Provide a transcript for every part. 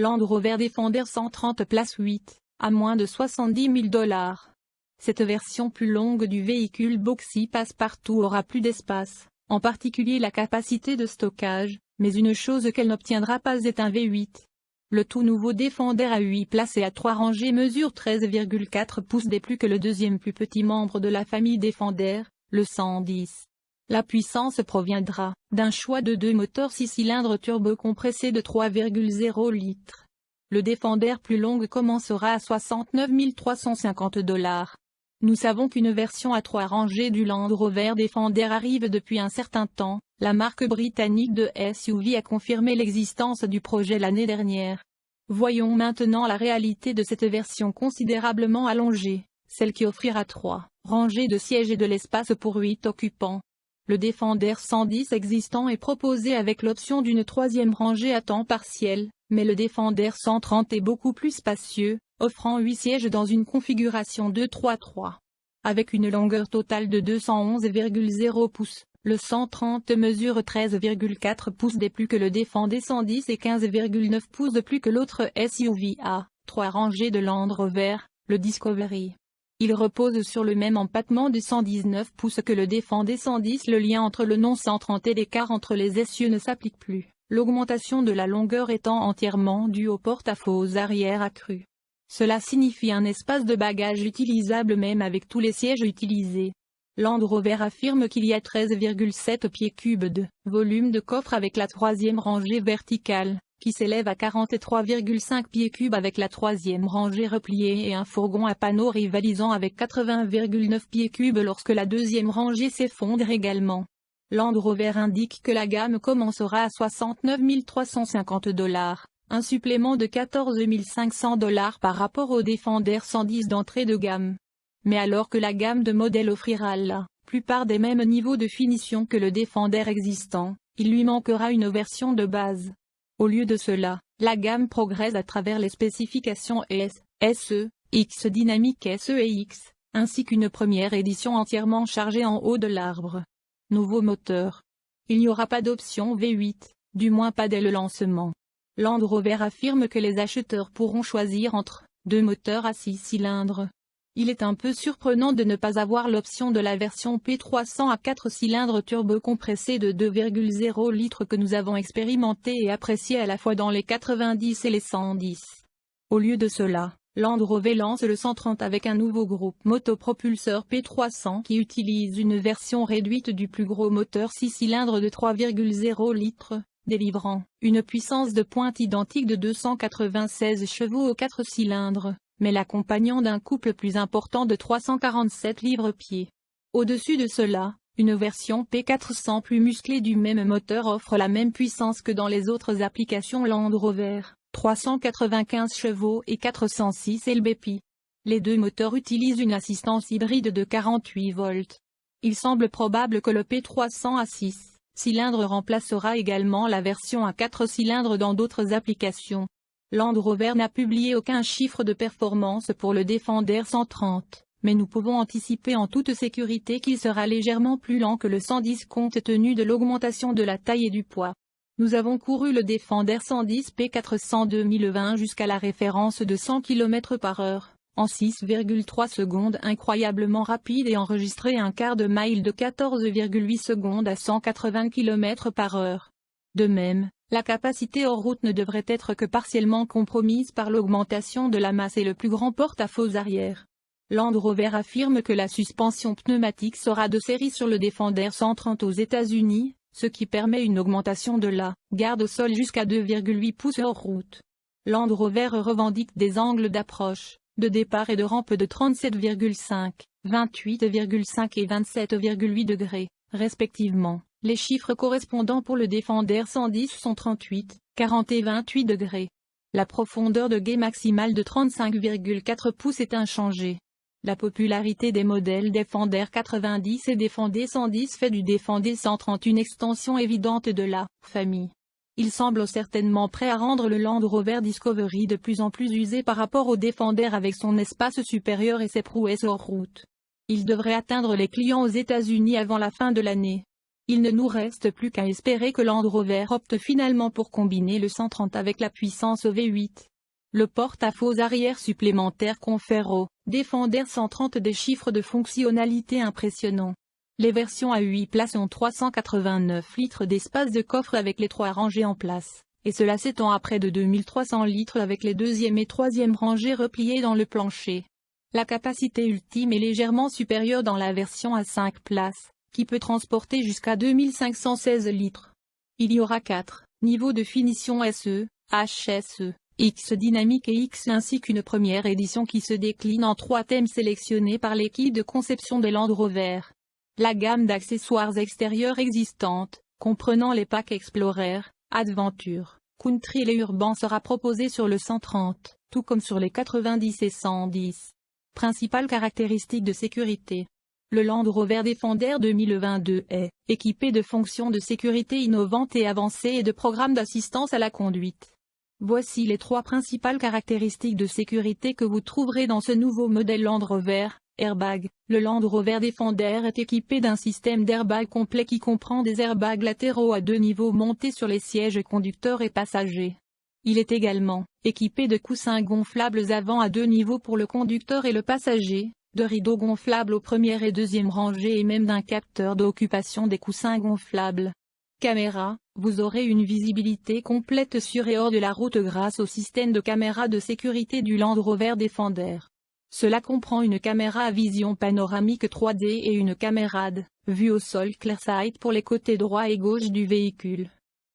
Land Rover Defender 130 places 8, à moins de $70 000. Cette version plus longue du véhicule boxy passe-partout aura plus d'espace, en particulier la capacité de stockage, mais une chose qu'elle n'obtiendra pas est un V8. Le tout nouveau Defender à 8 places et à 3 rangées mesure 13,4 pouces de plus que le deuxième plus petit membre de la famille Defender, le 110. La puissance proviendra d'un choix de deux moteurs 6 cylindres turbo-compressés de 3,0 litres. Le Defender plus longue commencera à $69 350. Nous savons qu'une version à 3 rangées du Land Rover Defender arrive depuis un certain temps. La marque britannique de SUV a confirmé l'existence du projet l'année dernière. Voyons maintenant la réalité de cette version considérablement allongée, celle qui offrira 3 rangées de sièges et de l'espace pour 8 occupants. Le Defender 110 existant est proposé avec l'option d'une troisième rangée à temps partiel, mais le Defender 130 est beaucoup plus spacieux, offrant 8 sièges dans une configuration 2-3-3. Avec une longueur totale de 211,0 pouces, le 130 mesure 13,4 pouces de plus que le Defender 110 et 15,9 pouces de plus que l'autre SUV à 3 rangées de Land Rover, le Discovery. Il repose sur le même empattement de 119 pouces que le Defender 110. Le lien entre le non 130 et l'écart entre les essieux ne s'applique plus, l'augmentation de la longueur étant entièrement due au porte-à-faux arrière accru. Cela signifie un espace de bagages utilisable même avec tous les sièges utilisés. Land Rover affirme qu'il y a 13,7 pieds cubes de volume de coffre avec la troisième rangée verticale, qui s'élève à 43,5 pieds cubes avec la troisième rangée repliée et un fourgon à panneaux rivalisant avec 80,9 pieds cubes lorsque la deuxième rangée s'effondre également. Land Rover indique que la gamme commencera à $69 350, un supplément de $14 500 par rapport au Defender 110 d'entrée de gamme. Mais alors que la gamme de modèles offrira la plupart des mêmes niveaux de finition que le Defender existant, il lui manquera une version de base. Au lieu de cela, la gamme progresse à travers les spécifications S, SE, X Dynamic SE et X, ainsi qu'une première édition entièrement chargée en haut de l'arbre. Nouveau moteur. Il n'y aura pas d'option V8, du moins pas dès le lancement. Land Rover affirme que les acheteurs pourront choisir entre 2 moteurs à 6 cylindres. Il est un peu surprenant de ne pas avoir l'option de la version P300 à 4 cylindres turbo-compressés de 2,0 litres que nous avons expérimenté et apprécié à la fois dans les 90 et les 110. Au lieu de cela, Land Rover lance le 130 avec un nouveau groupe motopropulseur P300 qui utilise une version réduite du plus gros moteur 6 cylindres de 3,0 litres, délivrant une puissance de pointe identique de 296 chevaux aux 4 cylindres, mais l'accompagnant d'un couple plus important de 347 livres-pieds. Au-dessus de cela, une version P400 plus musclée du même moteur offre la même puissance que dans les autres applications Land Rover, 395 chevaux et 406 lb-ps. Les deux moteurs utilisent une assistance hybride de 48 volts. Il semble probable que le P300 à 6 cylindres remplacera également la version à 4 cylindres dans d'autres applications. Land Rover n'a publié aucun chiffre de performance pour le Defender 130, mais nous pouvons anticiper en toute sécurité qu'il sera légèrement plus lent que le 110 compte tenu de l'augmentation de la taille et du poids. Nous avons couru le Defender 110 P400 2020 jusqu'à la référence de 100 km/h, en 6,3 secondes incroyablement rapide et enregistré un quart de mile de 14,8 secondes à 180 km/h. De même, la capacité hors route ne devrait être que partiellement compromise par l'augmentation de la masse et le plus grand porte-à-faux arrière. Land Rover affirme que la suspension pneumatique sera de série sur le Defender 130 aux États-Unis, ce qui permet une augmentation de la garde au sol jusqu'à 2,8 pouces hors route. Land Rover revendique des angles d'approche, de départ et de rampe de 37,5, 28,5 et 27,8 degrés, respectivement. Les chiffres correspondants pour le Defender 110 sont 38, 40 et 28 degrés. La profondeur de guet maximale de 35,4 pouces est inchangée. La popularité des modèles Defender 90 et Defender 110 fait du Defender 130 une extension évidente de la famille. Il semble certainement prêt à rendre le Land Rover Discovery de plus en plus usé par rapport au Defender avec son espace supérieur et ses prouesses hors route. Il devrait atteindre les clients aux États-Unis avant la fin de l'année. il ne nous reste plus qu'à espérer que Land Rover opte finalement pour combiner le 130 avec la puissance V8. Le porte-à-faux arrière supplémentaire confère au Defender 130 des chiffres de fonctionnalité impressionnants. Les versions à 8 places ont 389 litres d'espace de coffre avec les 3 rangées en place, et cela s'étend à près de 2300 litres avec les 2e et 3e rangées repliées dans le plancher. La capacité ultime est légèrement supérieure dans la version à 5 places, qui peut transporter jusqu'à 2516 litres. Il y aura 4 niveaux de finition SE, HSE, X dynamique et X ainsi qu'une première édition qui se décline en 3 thèmes sélectionnés par l'équipe de conception des Land Rover. La gamme d'accessoires extérieurs existante, comprenant les packs Explorer, Adventure, Country et Urban sera proposée sur le 130, tout comme sur les 90 et 110. Principales caractéristiques de sécurité. Le Land Rover Defender 2022 est équipé de fonctions de sécurité innovantes et avancées et de programmes d'assistance à la conduite. Voici les 3 principales caractéristiques de sécurité que vous trouverez dans ce nouveau modèle Land Rover. Airbag. Le Land Rover Defender est équipé d'un système d'airbag complet qui comprend des airbags latéraux à 2 niveaux montés sur les sièges conducteurs et passagers. Il est également équipé de coussins gonflables avant à 2 niveaux pour le conducteur et le passager, de rideaux gonflables aux premières et 2e rangées et même d'un capteur d'occupation des coussins gonflables. Caméra. Vous aurez une visibilité complète sur et hors de la route grâce au système de caméra de sécurité du Land Rover Defender. Cela comprend une caméra à vision panoramique 3D et une caméra de vue au sol ClearSight pour les côtés droit et gauche du véhicule.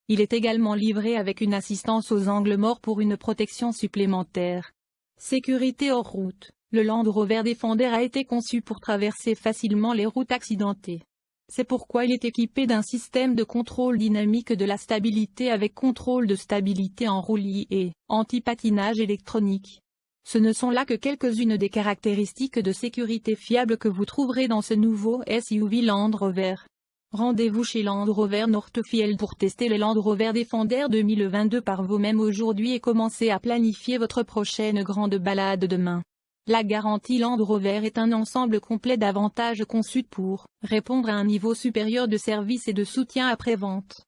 Il est également livré avec une assistance aux angles morts pour une protection supplémentaire. Sécurité hors route. Le Land Rover Defender a été conçu pour traverser facilement les routes accidentées. C'est pourquoi il est équipé d'un système de contrôle dynamique de la stabilité avec contrôle de stabilité en roulis et anti-patinage électronique. Ce ne sont là que quelques-unes des caractéristiques de sécurité fiables que vous trouverez dans ce nouveau SUV Land Rover. Rendez-vous chez Land Rover Northfield pour tester le Land Rover Defender 2022 par vous-même aujourd'hui et commencer à planifier votre prochaine grande balade demain. La garantie Land Rover est un ensemble complet d'avantages conçus pour répondre à un niveau supérieur de service et de soutien après-vente.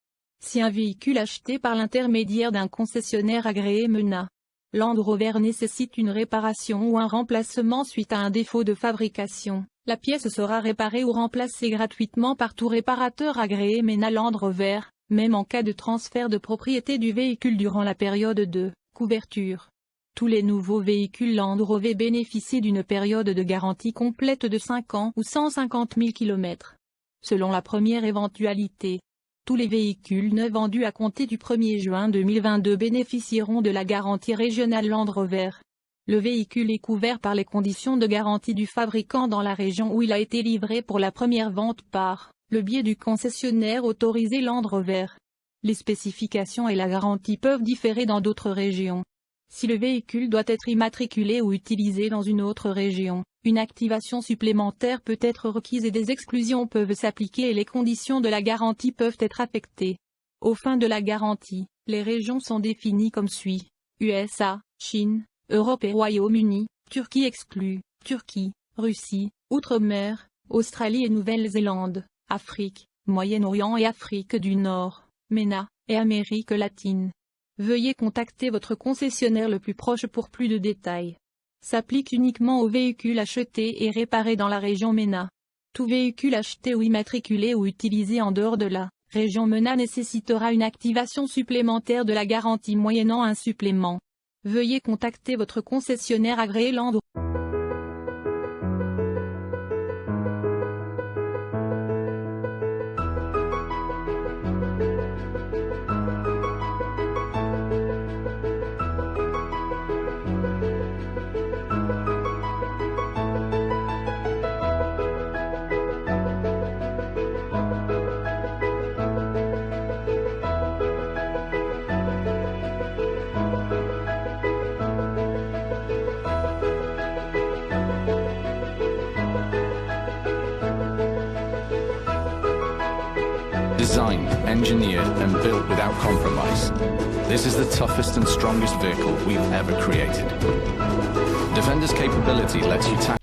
Si un véhicule acheté par l'intermédiaire d'un concessionnaire agréé MENA, Land Rover nécessite une réparation ou un remplacement suite à un défaut de fabrication, la pièce sera réparée ou remplacée gratuitement par tout réparateur agréé MENA Land Rover, même en cas de transfert de propriété du véhicule durant la période de couverture. Tous les nouveaux véhicules Land Rover bénéficient d'une période de garantie complète de 5 ans ou 150 000 km. Selon la première éventualité, tous les véhicules neufs vendus à compter du 1er juin 2022 bénéficieront de la garantie régionale Land Rover. Le véhicule est couvert par les conditions de garantie du fabricant dans la région où il a été livré pour la première vente par le biais du concessionnaire autorisé Land Rover. Les spécifications et la garantie peuvent différer dans d'autres régions. Si le véhicule doit être immatriculé ou utilisé dans une autre région, une activation supplémentaire peut être requise et des exclusions peuvent s'appliquer et les conditions de la garantie peuvent être affectées. Aux fins de la garantie, les régions sont définies comme suit: USA, Chine, Europe et Royaume-Uni, Turquie exclue, Turquie, Russie, Outre-mer, Australie et Nouvelle-Zélande, Afrique, Moyen-Orient et Afrique du Nord, MENA, et Amérique latine. Veuillez contacter votre concessionnaire le plus proche pour plus de détails. S'applique uniquement aux véhicules achetés et réparés dans la région MENA. Tout véhicule acheté ou immatriculé ou utilisé en dehors de la région MENA nécessitera une activation supplémentaire de la garantie moyennant un supplément. Veuillez contacter votre concessionnaire agréé Land Rover. Designed, engineered and built without compromise. This is the toughest and strongest vehicle we've ever created. Defender's capability lets you tackle